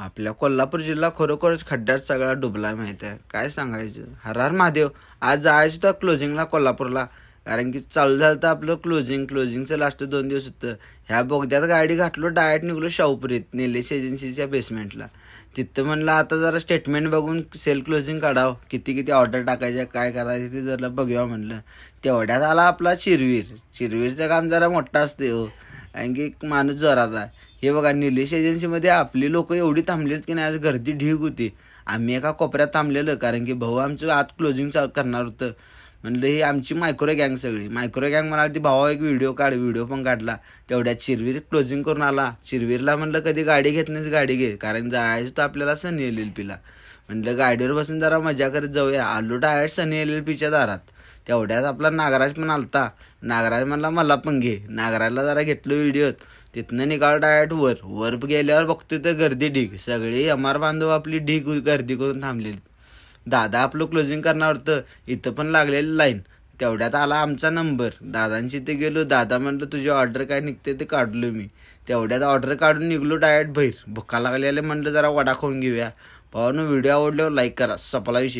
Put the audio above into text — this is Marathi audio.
आपल्या कोल्हापूर जिल्हा खरोखरच खड्ड्यात सगळा डुबला माहिती आहे. काय सांगायचं. हर हर महादेव. आज जायचं तर क्लोजिंगला कोल्हापूरला, कारण की चालू झालं तर आपलं क्लोजिंगचं लास्ट 2 दिवस होतं. ह्या बोगद्यात गाडी घातलो, डायरेक्ट निघलो शाहूपुरीत निलेश एजन्सीच्या बेसमेंटला. तिथं म्हणलं आता जरा स्टेटमेंट बघून सेल क्लोजिंग काढावं, किती किती ऑर्डर टाकायच्या, काय करायचं ते जरा बघूया म्हणलं. तेवढ्यात आला आपला चिरवीरचं काम जरा मोठं असते हो, कारण की माणूस जोरात आहे. हे बघा, निलेश एजन्सीमध्ये आपली लोक एवढी थांबलीत की नाही, आज गर्दी ढीग होती. आम्ही एका कोपऱ्यात थांबलेलं, कारण की भाऊ आमचं आत क्लोजिंग करणार होतं. म्हणलं ही आमची मायक्रो गँग सगळी. मायक्रो गँग म्हणाली ती भावा एक व्हिडिओ पण काढला. तेवढ्यात शिरवीर क्लोजिंग करून आला. शिरवीरला म्हणलं कधी गाडी घेत नाहीस, गाडी घे, कारण जायचं तर आपल्याला सनी एल एल पीला. म्हणलं गाडीवर बसून जरा मजा करत जाऊया. आलो डायरेक्ट सनी एल एल पीच्या दारात. तेवढ्यात आपला नागराज पण आलता. नागराज म्हणला मला पण घे. नागराजला जरा घेतलो व्हिडिओत. तिथनं निघाल डायरेक्ट वर गेल्यावर बघतोय तर गर्दी ढीग. सगळी एमआर बांधव आपली ढीग गर्दी करून थांबलेली. दादा आपलं क्लोजिंग करणार होतं, इथं पण लागलेली लाईन. तेवढ्यात आला आमचा नंबर. दादांची इथे गेलो. दादा म्हणलं तुझी ऑर्डर काय निघते ते काढलो मी. तेवढ्यात ऑर्डर काढून निघलो डायरेक्ट बाहेर. भुका लागलेले म्हणलं जरा वडा खाऊन घेऊया. भावानं व्हिडिओ आवडल्यावर लाईक करा. सपला विषय.